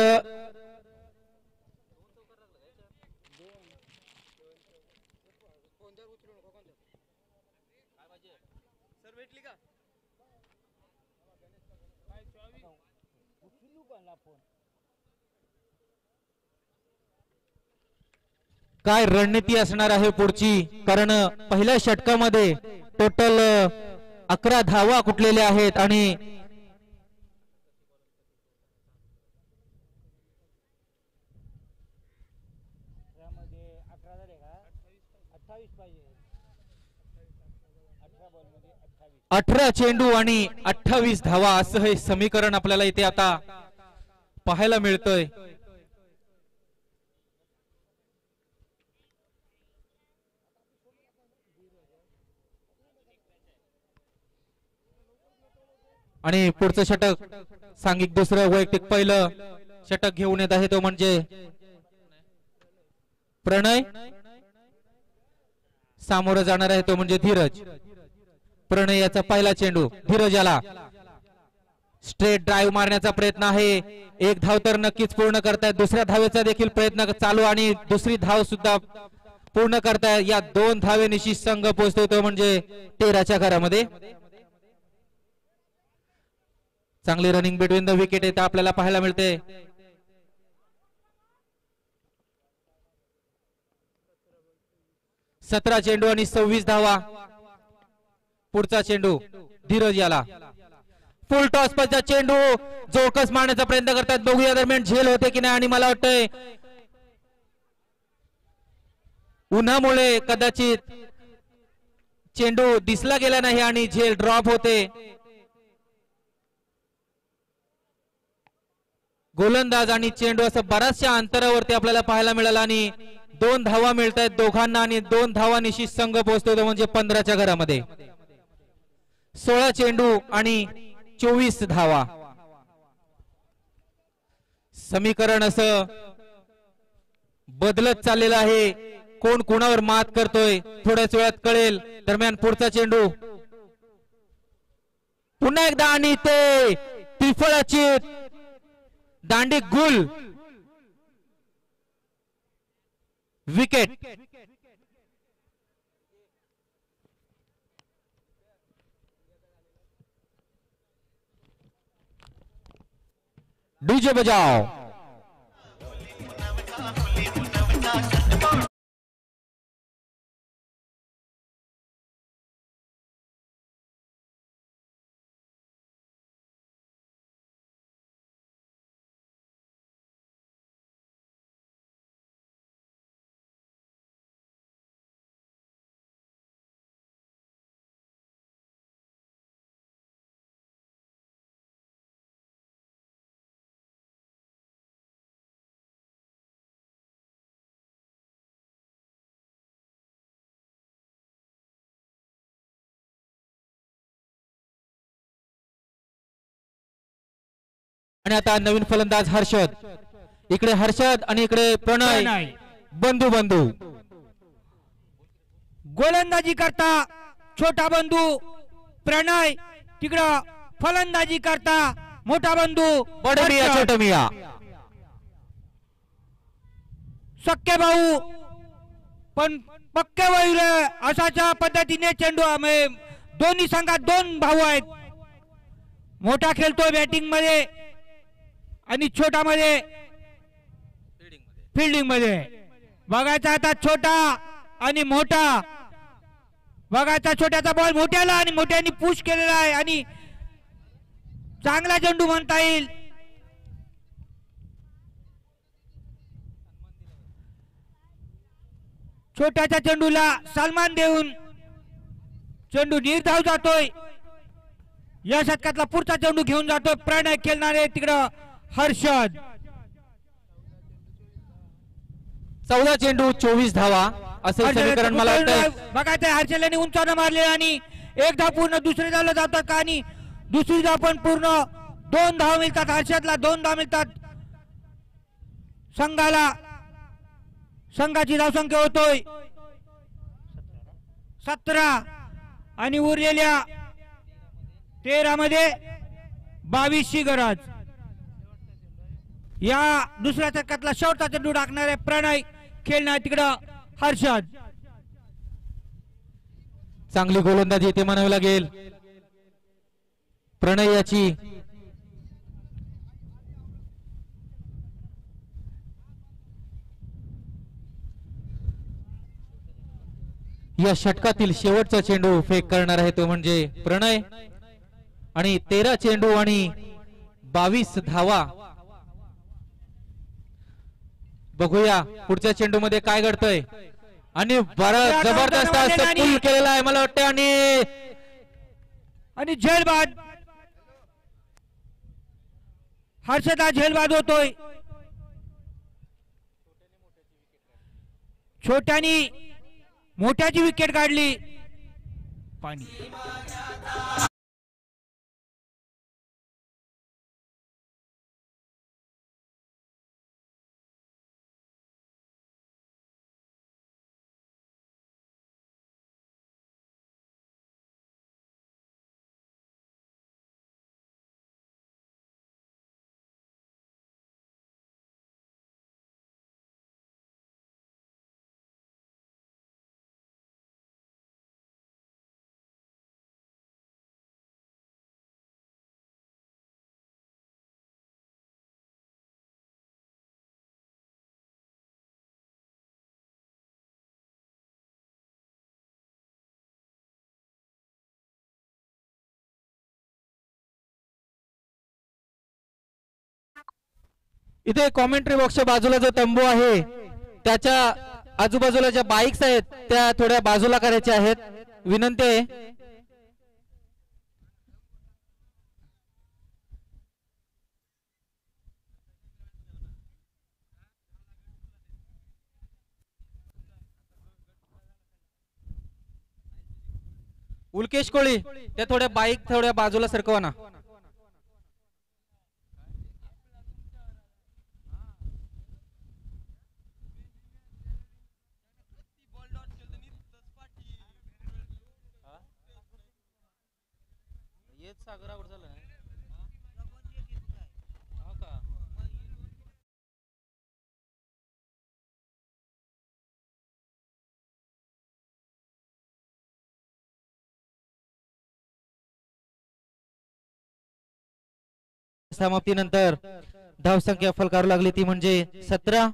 काय रणनीती असणार आहे पुढची, कारण पहिल्या षटकामध्ये टोटल 11 धावा कुठलेल्या आहेत आणि अठरा चेंडू आणि 28 धावा असं हे समीकरण आपल्याला इथे आता पाहायला मिळतंय. आणि पुढचं षटक सांघिक दुसरं वैयक्तिक पहिलं षटक घेऊन येत आहे तो म्हणजे प्रणय. सामोरं जाणार आहे तो म्हणजे धीरज. प्रणय याचा पहिला चेंडू धीरज याला स्ट्रेट ड्राईव्ह मारण्याचा प्रयत्न आहे. एक धाव तर नक्कीच पूर्ण करतायत. दुसऱ्या धावेचा देखील प्रयत्न चालू आणि दुसरी धाव सुद्धा पूर्ण करतायत. या 2 धावेनिशी संघ पोहोचतो तो म्हणजे 13च्या घरामध्ये. चांगली रनिंग बिटवीन द विकेट इथं आपल्याला पाहायला मिळते. सतरा चेंडू आणि 26 धावा. पुढचा चेंडू धीरज याला फुल टॉस पचा चेंडू जोरकस मारण्याचा प्रयत्न करतात. बघूया दरम्यान झेल होते की नाही आणि मला वाटतंय उन्हामुळे कदाचित चेंडू दिसला गेला नाही आणि झेल ड्रॉप होते. गोलंदाज आणि चेंडू असं बऱ्याचशा अंतरावरती आपल्याला पाहायला मिळालं आणि 2 धावा मिळत आहेत दोघांना आणि 2 धावांनिशी संघ पोहोचतो तो म्हणजे 15च्या घरामध्ये. 16 चेंडू आणि 24 धावा. समीकरण असं बदलत चाललेलं आहे. कोण कोणावर मात करतोय थोड्याच वेळात कळेल. दरम्यान पुढचा चेंडू पुन्हा एकदा आणि ते त्रिफळाची दांडी गुल विकेट. डीजे बजाओ. आणि आता नवीन फलंदाज हर्षद. इकडे हर्षद आणि इकडे प्रणय बंधू बंधू. गोलंदाजी करता छोटा बंधू प्रणय, तिकडं फलंदाजी करता मोठा बंधू बडे मिया छोटे मिया. सक्के भाऊ पण पक्के वैर अशाच्या पद्धतीने चेंडू आम्ही दोन्ही संघात 2 भाऊ आहेत. मोठा खेळतोय बॅटिंग मध्ये आणि छोटा मध्ये फिल्डिंग मध्ये. बघायचा आता छोटा आणि मोठा, बघायचा छोट्याचा बॉल मोठ्याला आणि मोठ्याने पुश केलेला आहे आणि चांगला चेंडू म्हणता येईल. छोट्याच्या चेंडूला सन्मान देऊन चेंडू निर्धाव जातोय. या षटकातला पुढचा चेंडू घेऊन जातोय प्रणय खेळणारे तिकडं हर्षद. 14 चेंडू 24 धावा असं समीकरण मला वाटतं. बघायचंय हर्षदने उंचावून मारले आणि एक धाव पूर्ण दुसरी धावला जातं का आणि दुसरी धाव पण पूर्ण 2 धाव मिळतात. हर्षदला 2 धाव मिळतात. संघाला संघाची धावसंख्या होतोय 17 आणि उरलेल्या 13 मध्ये 22 ची गरज. या दुसऱ्या षटकातला शेवटचा चेंडू टाकणारे प्रणय खेळणार तिकडं हर्षद. चांगली गोलंदाजी इथे म्हणावी लागेल प्रणय याची. या षटकातील शेवटचा चेंडू फेक करणार आहे तो म्हणजे प्रणय आणि 13 चेंडू आणि 22 धावा. बघूया पुढच्या चेंडू मध्ये काय घडतंय आणि बरं जबरदस्त असं पूल केलेला आहे मला वाटतं आणि झेलबाद हर्षदा झेलबाद होतोय. छोट्यानी मोठ्याची विकेट काढली. पाणी इथे कॉमेंट्री बॉक्सच्या बाजूला जो तंबू आहे त्याच्या आजूबाजूला ज्या बाईक्स आहेत त्या थोड्या बाजूला करायच्या आहेत विनंती आहे. उल्केश कोळी त्या थोड्या बाईक थोड्या बाजूला सरकवा ना. समाप्तीनंतर धावसंख्या फलकारू लागली ती म्हणजे 17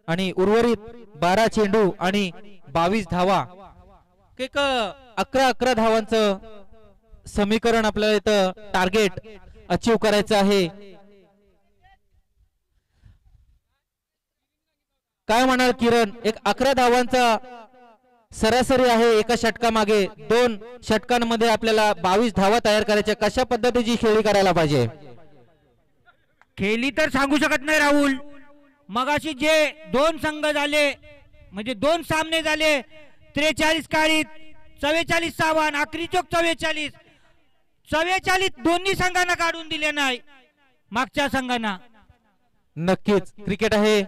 आणि उर्वरित 12 चेंडू आणि 22 धावा. एक 11 धावांचं समीकरण आपल्याला इथं टार्गेट अचीव करायचं आहे. काय म्हणाल किरण, एक 11 धावांचा सरासरी आहे एका षटकामागे. 2 षटकांमध्ये आपल्याला 22 धावा तयार करायच्या. कशा पद्धतीची खेळी करायला पाहिजे? खेळी तर सांगू शकत नाही राहुल. मगाशी जे 2 संघ झाले म्हणजे 2 सामने झाले 43 काळीत 44 सावान आखरी चोक 44 दोन्ही संघांना काढून दिले नाही मागच्या संघांना. नक्कीच क्रिकेट आहे,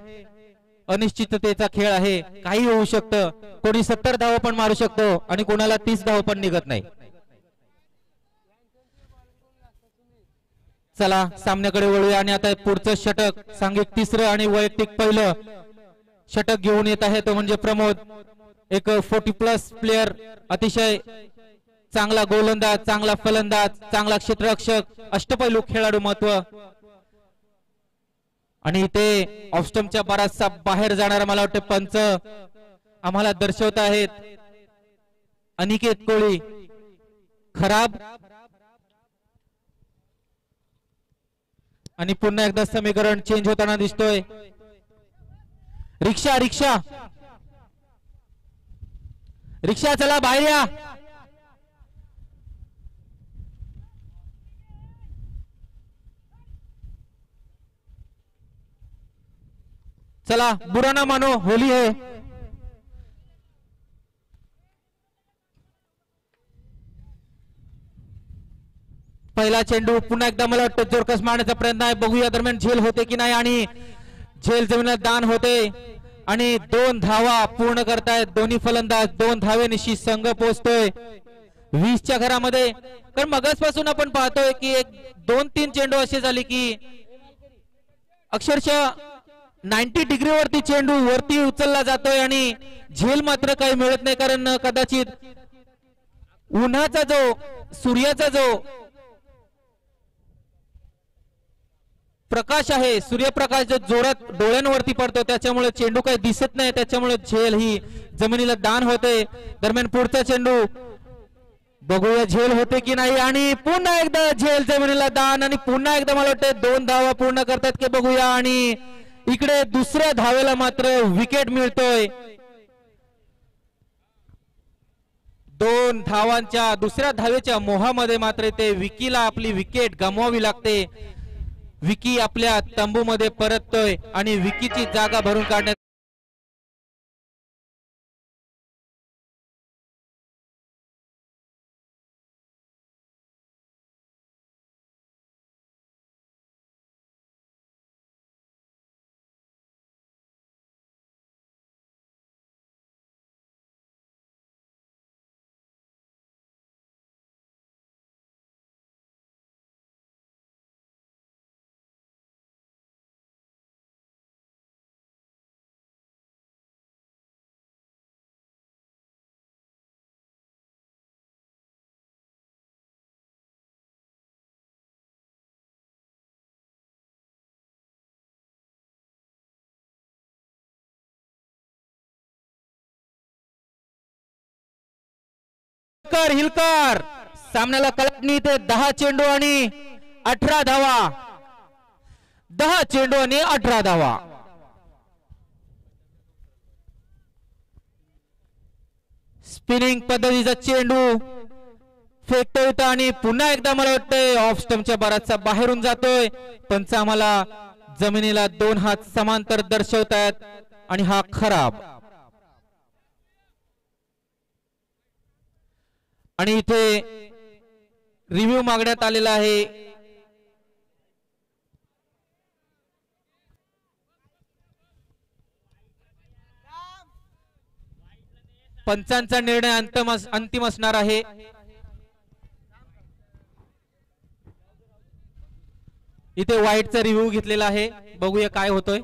अनिश्चिततेचा खेळ आहे, काही होऊ शकतं. कोणी 70 धावा पण मारू शकतो आणि कोणाला 30 धावा पण निघत नाही. चला सामन्याकडे वळूया आणि आता पुढचं षटक सांघिक 3रं आणि वैयक्तिक 1लं षटक घेऊन येत आहे तो म्हणजे प्रमोद. एक 40+ प्लेयर, अतिशय चांगला गोलंदाज, चांगला फलंदाज, चांगला क्षेत्ररक्षक, अष्टपैलू खेळाडू महत्व आणि इथे ऑफस्टमच्या बराचसा बाहेर जाणारा मला वाटतं पंच आम्हाला दर्शवत आहेत. अनिकेत कोळी खराब आणि पुन्हा एकदा समीकरण चेंज होताना दिसतोय. रिक्षा रिक्षा रिक्षा चला बाहेर या. चला बुरा ना मानो होली है. पहिला चेंडू पुन्हा एकदा मला वाटतं जोरकस मारण्याचा प्रयत्न आहे. बघूया दरम्यान झेल होते की नाही आणि झेल जमिनीत दान होते आणि 2 धावा पूर्ण करतायत दोन्ही फलंदाज. 2 धावेनिशी संघ पोहोचतोय 20च्या घरामध्ये. कारण मगासपासून आपण पाहतोय की 1-2-3 चेंडू असे झाले की अक्षरशः 90 डिग्री वरती चेंडू वरती उचलला जातोय आणि झेल मात्र काही मिळत नाही. कारण कदाचित उन्हाचा जो सूर्याचा जो प्रकाश आहे सूर्यप्रकाश जो जोरात डोळ्यांवरती पडतो त्याच्यामुळे चेंडू काही दिसत नाही. त्याच्यामुळे झेल ही जमिनीला दान होते. दरम्यान पुढचा चेंडू बघूया झेल होते की नाही आणि पुन्हा एकदा झेल जमिनीला दान आणि पुन्हा एकदा मला वाटतं 2 धावा पूर्ण करतात की बघूया. आणि इकडे दुसऱ्या धावेला मात्र विकेट मिळतोय. 2 धावांच्या दुसऱ्या धावेच्या मोहामध्ये मात्र ते विकीला आपली विकेट गमवावी लागते. विकी आपल्या तंबूमध्ये परततोय आणि विकीची जागा भरून काढण्यात हिलकार सामन्याला कलाटणी ते 10 चेंडू आणि 18 धावा. 10 चेंडू आणि 18 धावा. स्पिनिंग पद्धतीचा चेंडू फेकता येतो आणि पुन्हा एकदा मला वाटतंय ऑफ स्टंपच्या बराचसा बाहेरून जातोय. पंच आम्हाला जमिनीला 2 हात समांतर दर्शवतायत आणि हा खराब. आणि इथे रिव्ह्यू मागण्यात आलेला आहे. पंचांचा निर्णय अंतिम असणार आहे. इथे वाईटचा रिव्ह्यू घेतलेला आहे. बघूया काय होतोय.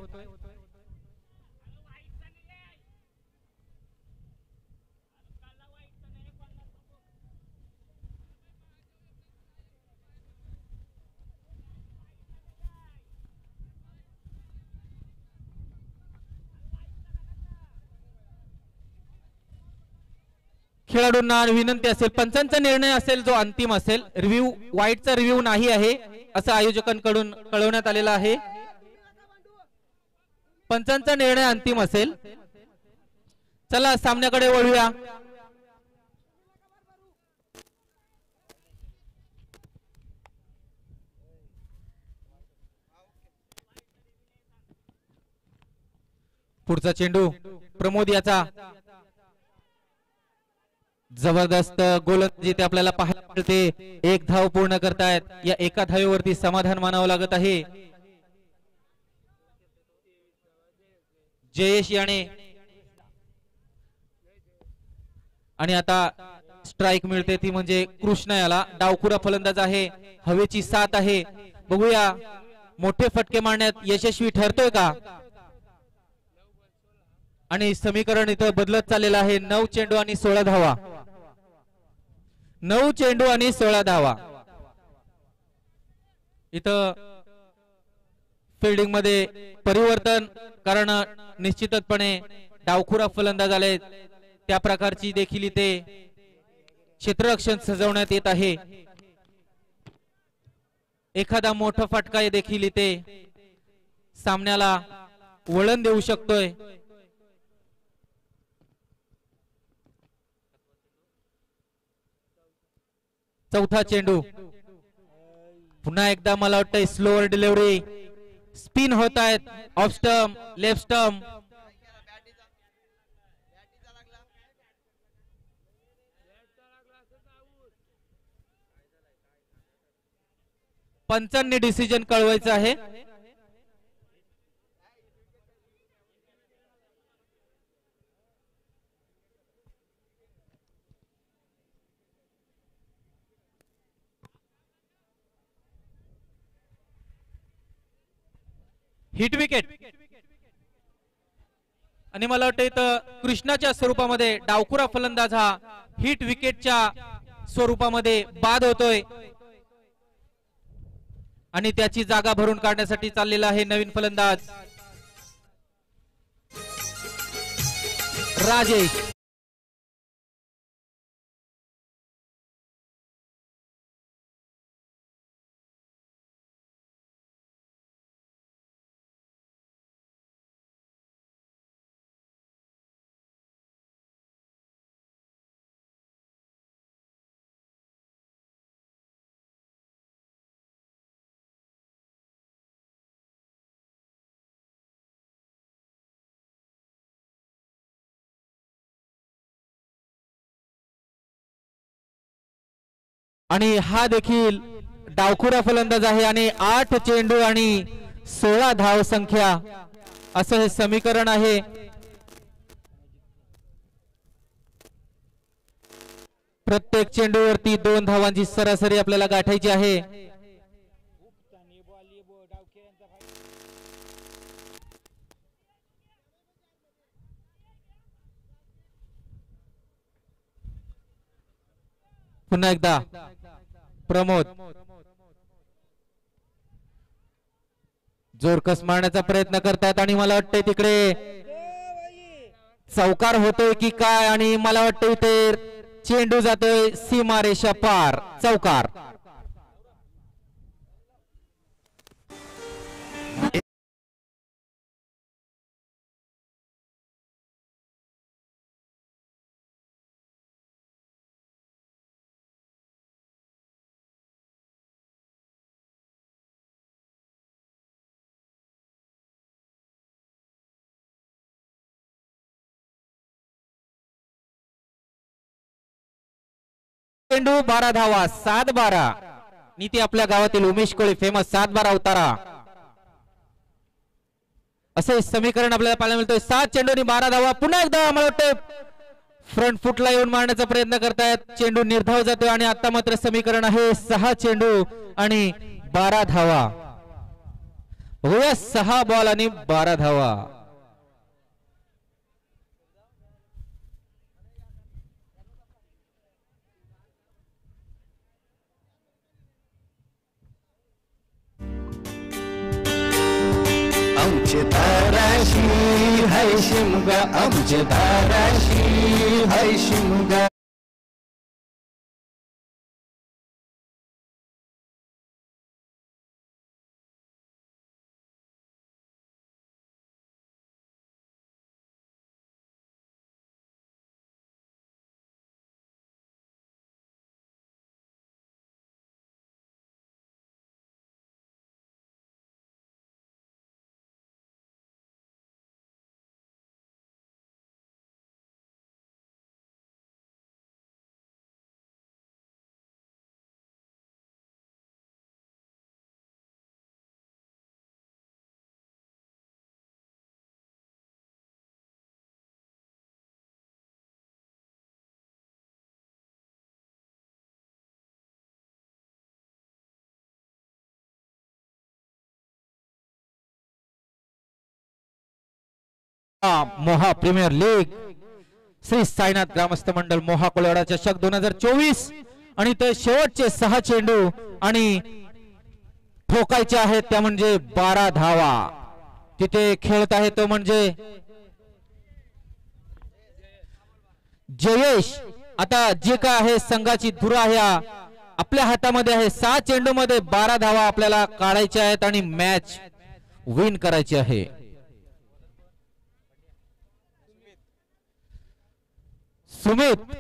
खेळाडूंना विनंती असेल पंचांचा निर्णय असेल जो अंतिम असेल. रिव्ह्यू वाईटचा रिव्ह्यू नाही आहे असं आयोजकांकडून कळवण्यात आलेलं आहे. पंचांचा निर्णय अंतिम असेल. चला सामन्याकडे वळूया. पुढचा चेंडू प्रमोद याचा जबरदस्त गोलंदाजी ते आपल्याला पाहायला मिळते. 1 धाव पूर्ण करतायत. या एका धावेवरती समाधान मानावं लागत आहे. जयेश याने आणि आता स्ट्राइक मिळते ती म्हणजे कृष्ण याला. डावखुरा फलंदाज आहे. हवेची साथ आहे. बघूया मोठे फटके मारण्यात यशस्वी ठरतोय का. आणि समीकरण इथं बदलत चाललेलं आहे. 9 चेंडू आणि 16 धावा. 9 चेंडू आणि 16 धावा. इथं फिल्डिंग मध्ये परिवर्तन, कारण निश्चितपणे डावखुरा फलंदाज आले त्या प्रकारची देखील इथे क्षेत्ररक्षण सजवण्यात येत आहे. एखादा मोठा फटका देखील इथे सामन्याला वळण देऊ शकतोय. चौथा चेंडू पुन्हा एकदा मला वाटतं स्लोअर डिलिव्हरी, स्पिन होत आहेत ऑफ स्टंप, लेफ्ट स्टंप. पंचांनी डिसिजन कळवायचं आहे. Hit wicket. आणि मला वाटतं इथं कृष्णाच्या स्वरूपामध्ये डावखुरा फलंदाज हा हिट विकेटच्या स्वरूपामध्ये बाद होतोय आणि त्याची जागा भरून काढण्यासाठी चाललेला आहे नवीन फलंदाज राजेश. आणि हा देखील डावखुरा फलंदाज आहे आणि 8 चेंडू आणि 16 धाव संख्या असं हे समीकरण आहे. प्रत्येक चेंडूवरती 2 धावांची सरासरी आपल्याला गाठायची आहे. पुन्हा एकदा प्रमोद जोरकस मारण्याचा प्रयत्न करतात आणि मला वाटतंय तिकडे चौकार होतोय की काय, आणि मला वाटतं इथे चेंडू जातोय सीमारेषा पार. चौकार. चेंडू 12 धावा, 7-12. नीती आपल्या गावातील उमेश कोळी फेमस 7-12 उतारा असे समीकरण आपल्याला पाहायला मिळतोय. 7 चेंडू आणि 12 धावा. पुन्हा एकदा मला वाटतं फ्रंट फुटला येऊन मारण्याचा प्रयत्न करतायत. चेंडू निर्धाव जातोय आणि आता मात्र समीकरण आहे 6 चेंडू आणि 12 धावा. बघूया 6 बॉल आणि 12 धावा. आमचे धाराशी हाय शिमगा, आमचे धाराशी हाय शिमगा. मोहा प्रीमियर लीग श्री साईनाथ ग्रामस्थ मंडळ मोहा कोळवाडा चषक 2024 आणि ते शेवटचे 6 चेंडू आणि ठोकायच्या आहेत त्या म्हणजे 12 धावा. तिथे खेळत आहे तो म्हणजे जयेश. आता जे काय आहे संघाची धुरा आहे आपल्या हातामध्ये आहे. 6 चेंडू मध्ये 12 धावा आपल्याला काढायच्या आहेत आणि मॅच विन करायची आहे. सुमित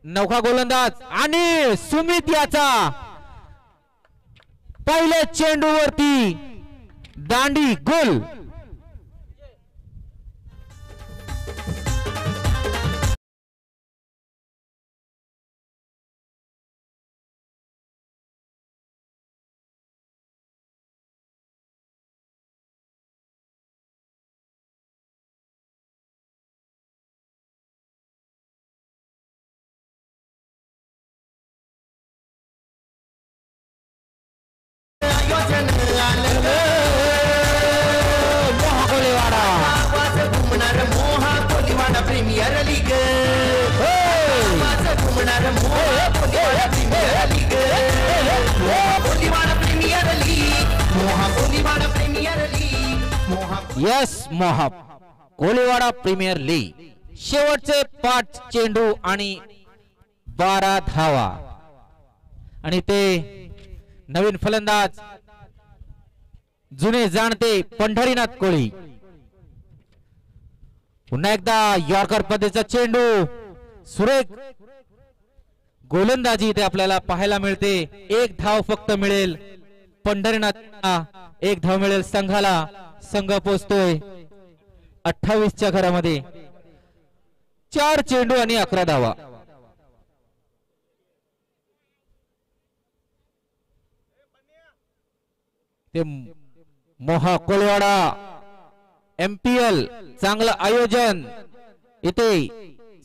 नौका गोलंदाज आणि सुमित याचा पहिल्या चेंडूवरती दांडी गोल. यस मोहा कोलीवाडा प्रीमियर लीग. शेवटचे 5 चेंडू आणि 12 धावा आणि ते नवीन फलंदाज जुने जाणते पंढरीनाथ कोळी. पुन्हा एकदा यॉर्कर पद्धतीचा चेंडू. सुरेख गोलंदाजी इथे आपल्याला पाहायला मिळते. 1 धाव फक्त मिळेल पंढरीनाथ, 1 धाव मिळेल संघाला. संघ पोचतोय 28च्या घरामध्ये. 4 चेंडू आणि 11 धावा. ते मोहा कोलवाडा MPL चांगलं आयोजन. इथे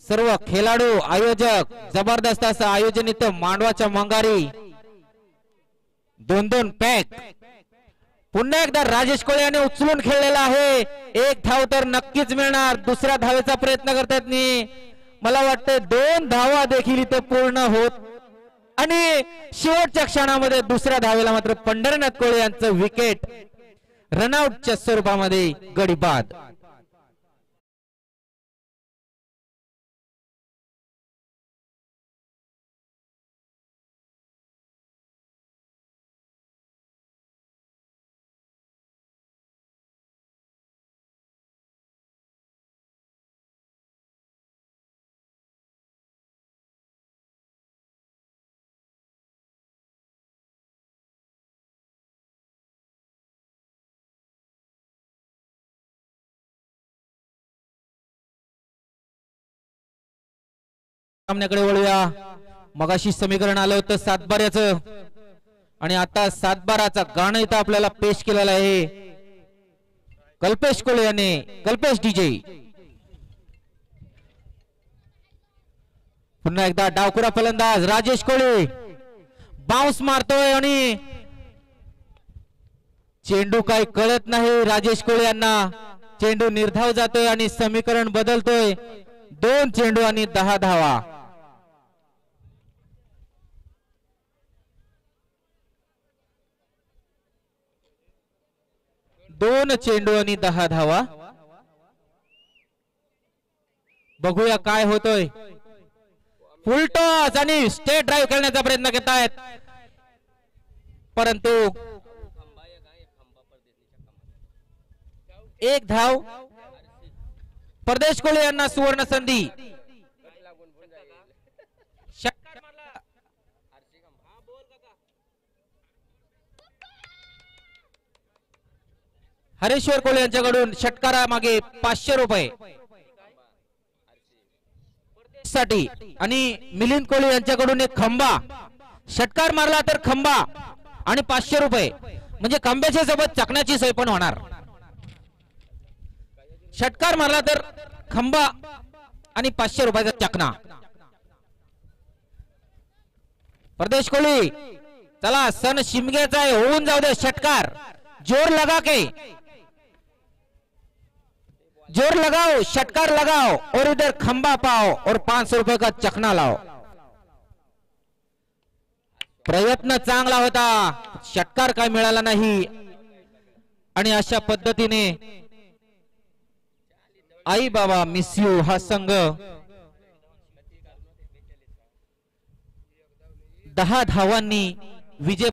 सर्व खेळाडू आयोजक जबरदस्त असं आयोजन इथं मांडवाच्या मंगारी 2-2 पॅक. पुन्हा एकदा राजेश कोळे याने उचलून खेळलेला आहे. 1 धाव तर नक्कीच मिळणार. दुसऱ्या धावेचा प्रयत्न करतात नाही. मला वाटतं 2 धावा देखील इथे पूर्ण होत आणि शेवटच्या क्षणामध्ये दुसऱ्या धावेला मात्र पंढरीनाथ कोळे यांचं विकेट रनआउटच्या स्वरूपामध्ये गडी बाद. सामन्याकडे वळूया. मगाशी समीकरण आलं होतं 7-12चं आणि आता 7-12चा गाणं इथं आपल्याला पेश केलेला आहे कल्पेश कोळे याने. कल्पेश डीजे. पुन्हा एकदा डावखुरा फलंदाज राजेश कोळे बाउन्स मारतोय आणि चेंडू काही कळत नाही राजेश कोळे यांना. चेंडू निर्धाव जातोय आणि समीकरण बदलतोय. 2 चेंडू आणि 10 धावा. 2 चेंडू आणि 10 धावा. बघूया काय होतोय. फुल टॉस आणि स्टेट ड्राईव्ह खेळण्याचा प्रयत्न करत आहेत परंतु 1 धाव. परदेश कोळे यांना सुवर्ण संधी. हरेश्वर कोळे यांच्याकडून षटकारा मागे 500 रुपये साठी आणि मिलिंद कोळे यांच्याकडून एक खंबा. षटकार मारला तर खंबा आणि 500 रुपये म्हणजे खंब्याच्या सोबत चकण्याची सोय पण होणार. षटकार मारला तर खंबा आणि 500 रुपयाचा चकना. परदेश कोळी चला सण शिमग्याचा आहे होऊन जाऊ दे. षटकार जोर लगा के जोर लगाओ षटकार लगाओ और इधर खंबा पाओ और 500 रुपए का चकना लाओ. प्रयत्न चांगला होता, षटकार काय मिळाला नाही आणि अशा पद्धतीने आई बाबा मिस यू हा संघ 10 धावांनी विजय